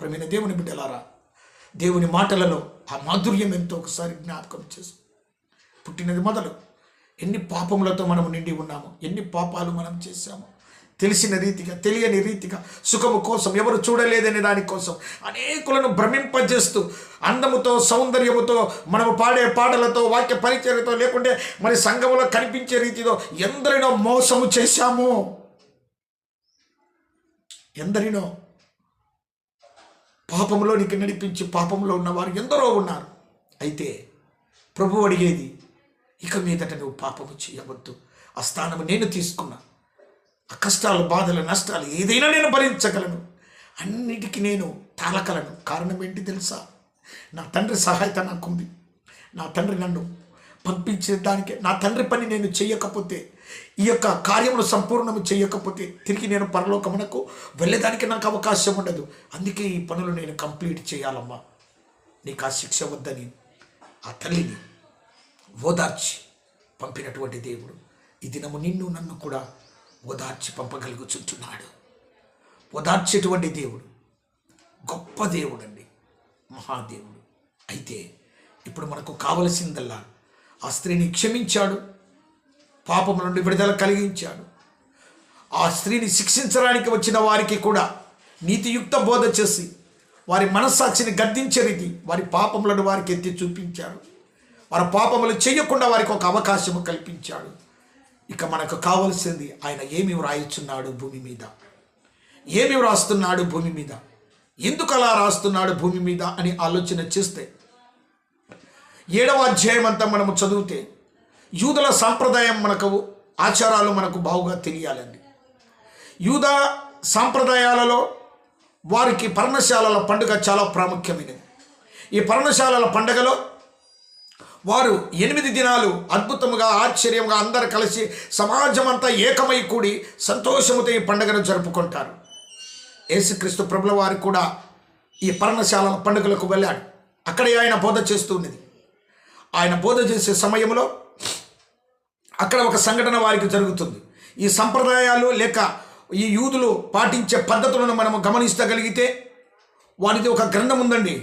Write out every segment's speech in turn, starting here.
ప్రియమైన దేవుని బిడ్డలారా, దేవుని మాటలలో ఆ మాధుర్యం ఎంతో ఒకసారి జ్ఞాపకం చేసి, పుట్టినది మొదలు ఎన్ని పాపములతో మనం నిండి ఉన్నాము, ఎన్ని పాపాలు మనం చేశాము, తెలిసిన రీతిగా తెలియని రీతిగా సుఖము కోసం, ఎవరు చూడలేదనే దానికోసం అనేకులను భ్రమింపజేస్తూ అందముతో సౌందర్యముతో మనము పాడే పాటలతో వాక్య పరిచర్యతో లేకుంటే మరి సంఘములో కనిపించే రీతిలో ఎందరినో మోసము చేశాము. ఎందరినో పాపంలోనికి నడిపించి పాపంలో ఉన్నవారు ఎందరో ఉన్నారు. అయితే ప్రభువు అడిగేది, ఇక మీదట నువ్వు పాపము చేయవద్దు, ఆ స్థానము నేను తీసుకున్నా, ఆ కష్టాలు బాధలు నష్టాలు ఏదైనా నేను భరించగలను, అన్నిటికీ నేను తాళకలను. కారణం ఏంటి తెలుసా? నా తండ్రి సహాయత నాకుంది. నా తండ్రి నన్ను పంపించే దానికే, నా తండ్రి పని నేను చేయకపోతే, ఈ యొక్క కార్యమును సంపూర్ణము చేయకపోతే తిరిగి నేను పరలోకమునకు వెళ్ళేదానికి నాకు అవకాశం ఉండదు. అందుకే ఈ పనులు నేను కంప్లీట్ చేయాలమ్మా, నీకు ఆ శిక్ష వద్దని ఆ తల్లిని ఓదార్చి పంపినటువంటి దేవుడు ఈ దినము నిన్ను నన్ను కూడా ఓదార్చి పంపగలుగుచుంటున్నాడు. ఓదార్చేటువంటి దేవుడు గొప్ప దేవుడు అండి, మహాదేవుడు. అయితే ఇప్పుడు మనకు కావలసిందల్లా ఆ స్త్రీని క్షమించాడు, పాపం నుండి విడుదల కలిగించాడు. ఆ స్త్రీని శిక్షించడానికి వచ్చిన వారికి కూడా నీతియుక్త బోధ చేసి వారి మనస్సాక్షిని గద్దించే రీతి వారి పాపములను వారికి ఎత్తి చూపించాడు. వారి పాపములు చేయకుండా వారికి ఒక అవకాశము కల్పించాడు. ఇక మనకు కావలసింది, ఆయన ఏమి వ్రాయిచున్నాడు భూమి మీద, ఏమి వ్రాస్తున్నాడు భూమి మీద, ఎందుకు అలా రాస్తున్నాడు భూమి మీద అని ఆలోచన చేస్తే 7వ అధ్యాయం అంతా మనము చదివితే యూదుల సాంప్రదాయం మనకు, ఆచారాలు మనకు బాగుగా తెలియాలండి. యూదా సాంప్రదాయాలలో వారికి పర్ణశాలల పండుగ చాలా ప్రాముఖ్యమైనది. ఈ పర్ణశాలల పండుగలో వారు 8 దినాలు అద్భుతముగా ఆశ్చర్యంగా అందరు కలిసి సమాజం అంతా ఏకమై కూడి సంతోషముతో ఈ పండుగను జరుపుకుంటారు. యేసుక్రీస్తు ప్రభుల వారు కూడా ఈ పర్ణశాలల పండుగలకు వెళ్ళాడు. అక్కడే ఆయన బోధ చేస్తూ ఉన్నది. ఆయన బోధ చేసే సమయంలో అక్కడ ఒక సంఘటన వారికి జరుగుతుంది. ఈ సంప్రదాయాలు లేక ఈ యూదులు పాటించే పద్ధతులను మనము గమనించగలిగితే వారిది ఒక గ్రంథం ఉందండి,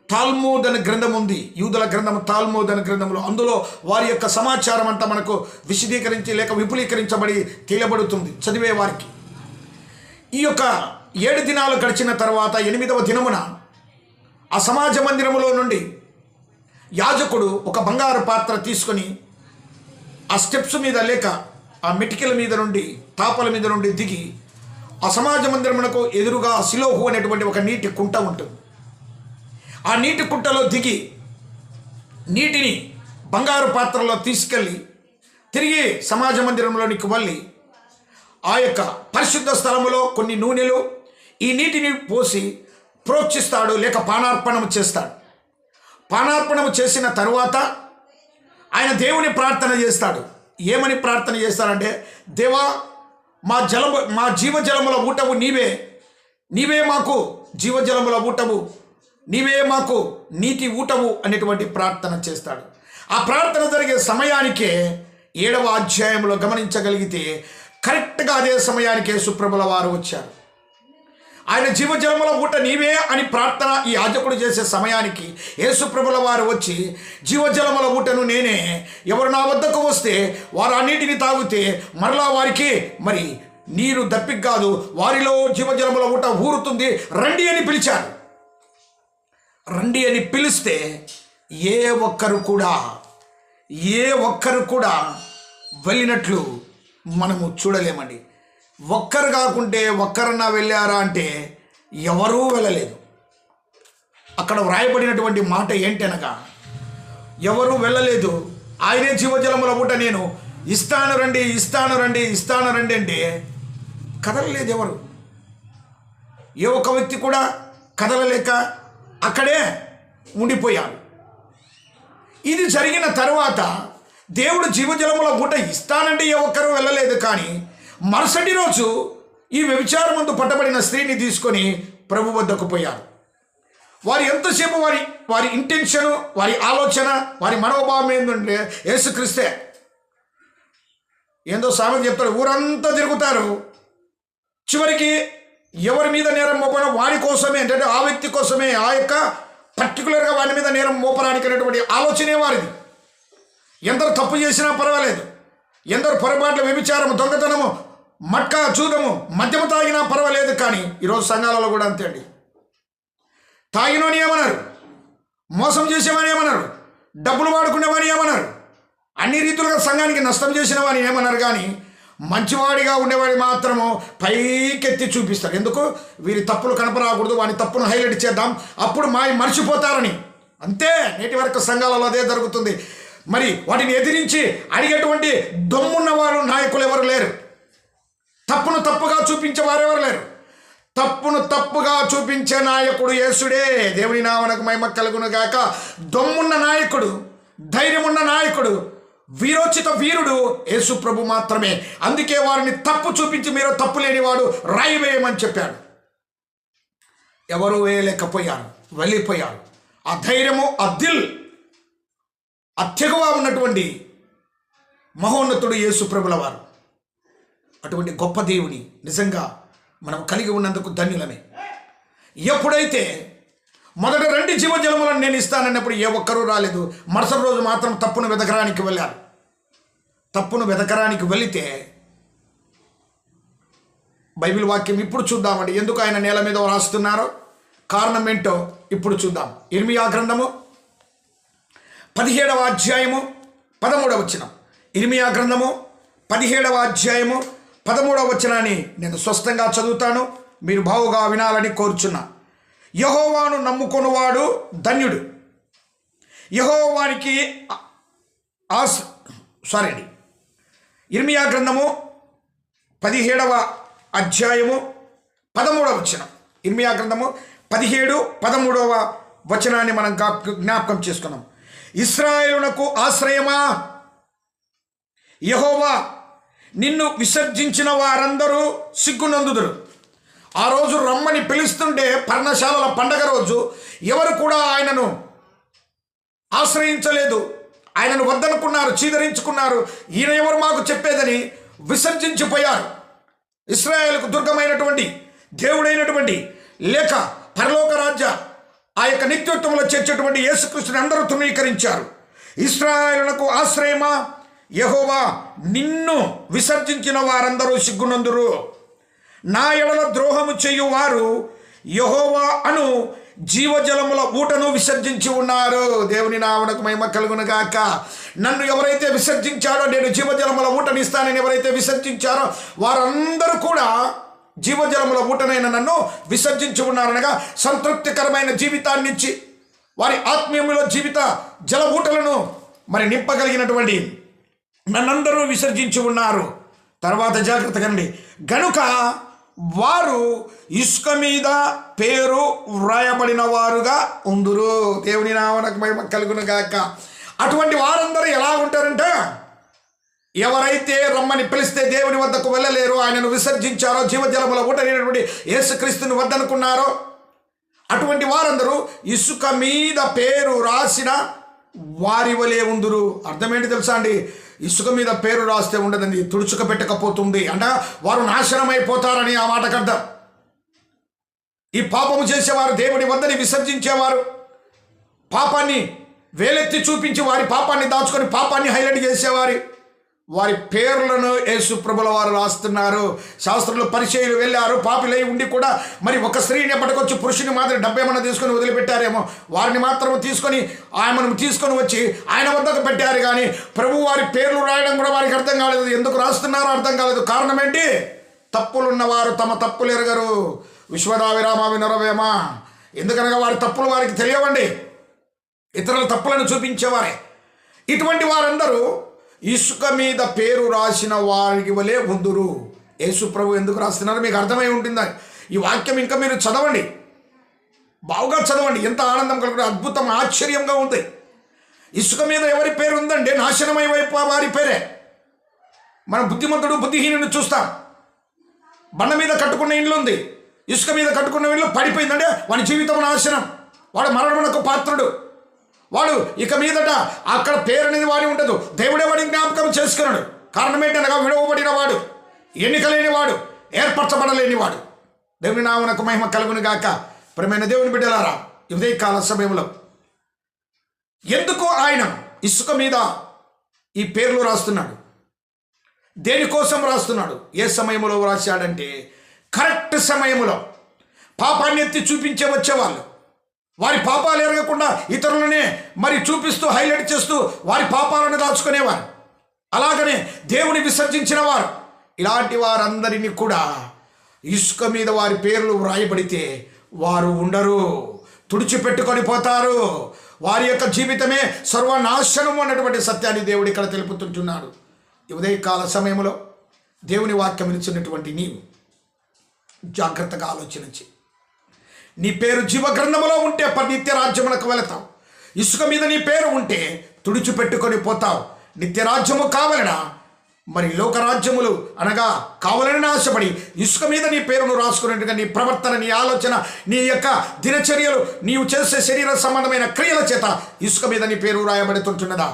తాల్మూద్ అనే గ్రంథం ఉంది. యూదుల గ్రంథం తాల్మూద్ అనే గ్రంథంలో అందులో వారి యొక్క సమాచారం అంతా మనకు విశదీకరించి లేక విపులీకరించబడి తేలబడుతుంది చదివే వారికి. ఈ యొక్క 7 దినాలు గడిచిన తర్వాత 8వ దినమున ఆ సమాజ మందిరములో నుండి యాజకుడు ఒక బంగారు పాత్ర తీసుకొని ఆ స్టెప్స్ మీద లేక ఆ మెటికల మీద నుండి తాపల మీద నుండి దిగి ఆ సమాజ మందిరమునకు ఎదురుగా సిలోహు అనేటువంటి ఒక నీటి కుంట ఉంటుంది. ఆ నీటి కుంటలో దిగి నీటిని బంగారు పాత్రలో తీసుకెళ్ళి తిరిగి సమాజ మందిరంలోనికి వెళ్ళి ఆ యొక్క పరిశుద్ధ స్థలములో కొన్ని నూనెలు ఈ నీటిని పోసి ప్రోక్షిస్తాడు లేక పానార్పణము చేస్తాడు. పానార్పణము చేసిన తరువాత ఆయన దేవుని ప్రార్థన చేస్తాడు. ఏమని ప్రార్థన చేస్తాడంటే, దేవా మా జీవజలముల ఊటవు నీవే మాకు జీవజలముల ఊటవు, నీవే మాకు నీటి ఊటవు అనేటువంటి ప్రార్థన చేస్తాడు. ఆ ప్రార్థన జరిగే సమయానికే 7వ అధ్యాయంలో గమనించగలిగితే కరెక్ట్గా అదే సమయానికే యేసుప్రభుల వారు వచ్చారు. ఆయన జీవజలముల ఊట నీవే అని ప్రార్థన ఈ యాజకుడు చేసే సమయానికి యేసుప్రభుల వారు వచ్చి, జీవజలముల ఊటను నేనే, ఎవరు నా వద్దకు వస్తే వారు ఆ నీటిని తాగితే మరలా వారికి మరి నీరు దప్పిక కాదు, వారిలో జీవజలముల ఊట ఊరుతుంది, రండి అని పిలిచారు. రండి అని పిలిస్తే ఏ ఒక్కరు కూడా వెళ్ళినట్లు మనము చూడలేమండి. ఒక్కరు కాకుంటే ఒక్కరన్నా వెళ్ళారా అంటే ఎవరూ వెళ్ళలేదు. అక్కడ వ్రాయబడినటువంటి మాట ఏంటనగా ఎవరూ వెళ్ళలేదు. ఆయనే జీవజలముల ఊట నేను ఇస్తాను రండి అంటే కదలలేదు ఎవరు. ఏ ఒక్క వ్యక్తి కూడా కదలలేక అక్కడే ఉండిపోయారు. ఇది జరిగిన తరువాత దేవుడు జీవజలముల ఊట ఇస్తానంటే ఏ ఒక్కరూ వెళ్ళలేదు. కానీ మరుసటి రోజు ఈ వ్యభిచారమందు పట్టబడిన స్త్రీని తీసుకొని ప్రభు వద్దకు పోయారు. వారు ఎంతసేపు వారి ఇంటెన్షను, వారి ఆలోచన, వారి మనోభావం ఏంటంటే యేసుక్రీస్తే. ఏందో సామెత చెప్తాడు, ఊరంతా తిరుగుతారు, చివరికి ఎవరి మీద నేరం మోపడం వాడి కోసమే, అంటే ఆ వ్యక్తి కోసమే, ఆ యొక్క పర్టికులర్గా వాడి మీద నేరం మోపడానికి అనేటువంటి ఆలోచనే వారిది. ఎందరు తప్పు చేసినా పర్వాలేదు, ఎందరు పొరపాట్లు, వ్యభిచారము, దొంగతనము, మట్కా, చూదము, మద్యము తాగినా పర్వాలేదు. కానీ ఈరోజు సంఘాలలో కూడా అంతే అండి. తాగినోని ఏమన్నారు, మోసం చేసేవాని ఏమన్నారు, డబ్బులు వాడుకునేవాని ఏమన్నారు, అన్ని రీతులుగా సంఘానికి నష్టం చేసిన వాని ఏమన్నారు. కానీ మంచివాడిగా ఉండేవాడి మాత్రము పైకెత్తి చూపిస్తారు. ఎందుకు? వీరి తప్పులు కనపరాకూడదు, వాని తప్పును హైలైట్ చేద్దాం, అప్పుడు మర్చిపోతారని. అంతే, నేటి వరకు సంఘాలలో అదే జరుగుతుంది. మరి వాటిని ఎదిరించి అడిగేటువంటి దమ్మున్నవారు నాయకులు ఎవరు లేరు. తప్పును తప్పుగా చూపించే వారెవరు లేరు. తప్పును తప్పుగా చూపించే నాయకుడు యేసుడే. దేవుని నామమునకు మహిమ కలుగును గాక. దమ్మున్న నాయకుడు, ధైర్యమున్న నాయకుడు, వీరోచిత వీరుడు యేసు ప్రభు మాత్రమే. అందుకే వారిని తప్పు చూపించి మీరు తప్పు లేనివాడు రాయి వేయమని చెప్పాడు. ఎవరు వేయలేకపోయారు, వెళ్ళిపోయారు. ఆ ధైర్యము, ఆ దిల్, అత్యగగా ఉన్నటువంటి మహోన్నతుడు యేసు ప్రభుల వారు. అటువంటి గొప్ప దేవుని నిజంగా మనం కలిగి ఉన్నందుకు ధన్యులమే. ఎప్పుడైతే మొదట 2 జీవజలములను నేను ఇస్తానన్నప్పుడు ఏ ఒక్కరూ రాలేదు. మరుసటి రోజు మాత్రం తప్పును వెతకడానికి వెళ్ళారు. తప్పును వెతకడానికి వెళితే బైబిల్ వాక్యం ఇప్పుడు చూద్దామండి. ఎందుకు ఆయన నేల మీద రాస్తున్నారో కారణం ఏంటో ఇప్పుడు చూద్దాం. ఇర్మియా గ్రంథము 17వ అధ్యాయము 13వ వచనం. ఇర్మియా గ్రంథము 17వ అధ్యాయము 13వ వచనాన్ని నేను స్పష్టంగా చదువుతాను, మీరు బావుగా వినాలని కోరుచున్నా. యెహోవాను నమ్ముకొనువాడు ధన్యుడు. యెహోవానికి ఇర్మియా గ్రంథము 17వ అధ్యాయము 13వ వచనం. ఇర్మియా గ్రంథము 17, 13వ వచనాన్ని మనం జ్ఞాపకం చేసుకున్నాం. ఇశ్రాయేలునకు ఆశ్రయమా, యెహోవా నిన్ను విసర్జించిన వారందరూ సిగ్గునందుదురు. ఆ రోజు రమ్మని పిలుస్తుంటే పర్ణశాలల పండగ రోజు ఎవరు కూడా ఆయనను ఆశ్రయించలేదు, ఆయనను వద్దనుకున్నారు, చీదరించుకున్నారు. ఈయన ఎవరు మాకు చెప్పేదని విసర్జించిపోయారు. ఇశ్రాయేలుకు దుర్గమైనటువంటి దేవుడైనటువంటి లేక పరలోక రాజ్య ఆ యొక్క నిత్యోత్తములో చేర్చేటువంటి యేసుక్రీస్తుని అందరూ తృణీకరించారు. ఇశ్రాయేలునకు ఆశ్రయమా, యెహోవా నిన్ను విసర్జించిన వారందరూ సిగ్గునందురు. నా ఎడల ద్రోహము చేయువారు యెహోవా అను జీవజలముల ఊటను విసర్జించి ఉన్నారు. దేవుని నామమునకు మహిమ కలుగును గాక. నన్ను ఎవరైతే విసర్జించారో, నేను జీవజలముల ఊటని ఇస్తానని ఎవరైతే విసర్జించారో వారందరూ కూడా జీవజలముల ఊటనైన నన్ను విసర్జించి ఉన్నారనగా సంతృప్తికరమైన జీవితాన్ని ఇచ్చి వారి ఆత్మీయములో జీవిత జల ఊటలను మరి నింపగలిగినటువంటి నన్నందరూ విసర్జించి ఉన్నారు. తర్వాత జాగ్రత్తగా అండి. గనుక వారు ఇసుక మీద పేరు వ్రాయబడిన వారుగా ఉందురు. దేవుని నామమునకు మహిమ కలుగును గాక. అటువంటి వారందరూ ఎలా ఉంటారంటే, ఎవరైతే రమ్మని పిలిస్తే దేవుని వద్దకు వెళ్ళలేరు, ఆయనను విసర్జించారో, జీవజలముల ఊటనేటువంటి యేసుక్రీస్తుని వద్దనుకున్నారో అటువంటి వారందరూ ఇసుక మీద పేరు రాసిన వారి వలె ఉందురు. అర్థమేంటి తెలుసా అండి? ఇసుక మీద పేరు రాస్తే ఉండదండి, తుడుచుక పెట్టకపోతుంది. అంటే వారు నాశనమైపోతారని ఆ మాటకు అర్థం. ఈ పాపము చేసేవారు, దేవుని వద్దని విసర్జించేవారు, పాపాన్ని వేలెత్తి చూపించి వారి పాపాన్ని దాచుకొని పాపాన్ని హైలైట్ చేసేవారి వారి పేర్లను యేసు ప్రభుల వారు రాస్తున్నారు. శాస్త్రులు పరిచయులు వెళ్ళారు, పాపిలై ఉండి కూడా మరి ఒక స్త్రీని ఎప్పటికొచ్చి పురుషుని మాత్రం 70 మంది తీసుకొని వదిలిపెట్టారేమో, వారిని మాత్రం తీసుకొని వచ్చి ఆయన వద్దకు పెట్టారు. కానీ ప్రభు వారి పేర్లు రాయడం కూడా వారికి అర్థం కాలేదు. ఎందుకు రాస్తున్నారో అర్థం కాలేదు. కారణం ఏంటి? తప్పులున్నవారు తమ తప్పులు ఎరగరు. విశ్వదావిరామ వినరవేమ. ఎందుకనగా వారి తప్పులు వారికి తెలియవండి, ఇతరుల తప్పులను చూపించేవారే. ఇటువంటి వారందరూ ఇసుక మీద పేరు రాసిన వారికి వలె ఉందురు. యేసు ప్రభు ఎందుకు రాస్తున్నారో మీకు అర్థమై ఉంటుందా? ఈ వాక్యం ఇంకా మీరు చదవండి, బాగా చదవండి. ఎంత ఆనందం కలుగుతుంది, అద్భుతం, ఆశ్చర్యంగా ఉంది. ఇసుక మీద ఎవరి పేరు ఉందండి? నాశనమై వైపు వారి పేరే. మనం బుద్ధిమంతుడు బుద్ధిహీనుని చూస్తాం. బండ మీద కట్టుకున్న ఇల్లు ఉంది, ఇసుక మీద కట్టుకున్న ఇల్లు పడిపోయిందంటే వాడి జీవితం నాశనం, వాడు మరణమునకు పాత్రుడు. వాడు ఇక మీదట అక్కడ పేరు అనేది వాడి ఉండదు. దేవుడే వాడిని జ్ఞాపకం చేసుకున్నాడు. కారణం ఏంటనగా విడవబడిన వాడు, ఎన్నిక లేనివాడు, ఏర్పరచబడలేనివాడు. దేవుని నామమునకు మహిమ కలుగును గాక. ప్రియమైన దేవుని బిడ్డలారా, ఈ ఉదయకాల సమయంలో ఎందుకు ఆయన ఇసుక మీద ఈ పేర్లు రాస్తున్నాడు? దేనికోసం రాస్తున్నాడు? ఏ సమయంలో రాశాడంటే, కరెక్ట్ సమయంలో పాపాన్ని ఎత్తి చూపించే వచ్చేవాళ్ళు, వారి పాపాలు ఎరగకుండా ఇతరులనే మరి చూపిస్తూ హైలైట్ చేస్తూ వారి పాపాలను దాచుకునేవారు. అలాగనే దేవుని విసర్జించిన వారు, ఇలాంటి వారందరినీ కూడా ఇసుక మీద వారి పేర్లు వ్రాయబడితే వారు ఉండరు, తుడిచిపెట్టుకొని పోతారు. వారి యొక్క జీవితమే సర్వనాశనం అన్నటువంటి సత్యాన్ని దేవుడు ఇక్కడ తెలుపుతుంటున్నాడు. ఈ ఉదయకాల సమయంలో దేవుని వాక్యం ఇచ్చినటువంటి నీవు జాగ్రత్తగా ఆలోచించి, నీ పేరు జీవ గ్రంథములో ఉంటే నిత్య రాజ్యములకు వెళతావు. ఇసుక మీద నీ పేరు ఉంటే తుడిచిపెట్టుకొని పోతావు. నిత్య రాజ్యము కావాలనా, మరి లోకరాజ్యములు అనగా కావాలని ఆశపడి ఇసుక మీద నీ పేరును రాసుకున్నట్టుగా నీ ప్రవర్తన, నీ ఆలోచన, నీ యొక్క దినచర్యలు, నీవు చేసే శరీర సంబంధమైన క్రియల చేత ఇసుక మీద నీ పేరు రాయబడుతుంటున్నదా?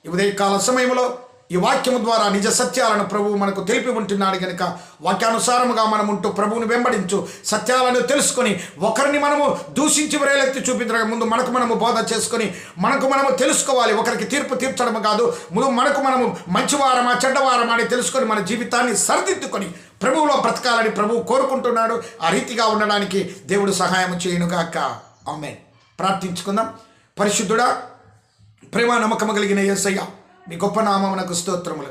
ఈ ఉదయకాల సమయంలో ఈ వాక్యము ద్వారా నిజ సత్యాలను ప్రభువు మనకు తెలిపి ఉంటున్నాడు కనుక వాక్యానుసారముగా మనం ఉంటూ ప్రభువుని వెంబడించు, సత్యాలను తెలుసుకొని ఒకరిని మనము దూషించి వేలెత్తి చూపించడం ముందు మనకు మనము బోధ చేసుకొని మనకు మనము తెలుసుకోవాలి. ఒకరికి తీర్పు తీర్చడం కాదు, ముందు మనకు మనము మంచివారమా చెడ్డవారమా అని తెలుసుకొని మన జీవితాన్ని సరిదిద్దుకొని ప్రభువులో బ్రతకాలని ప్రభువు కోరుకుంటున్నాడు. ఆ రీతిగా ఉండడానికి దేవుడు సహాయం చేయనుగాక. ఆమేన్. ప్రార్థించుకుందాం. పరిశుద్ధుడా, ప్రేమ నమ్మకము కలిగిన యేసయ్య, నీ గొప్ప నామమునకు స్తోత్రములు.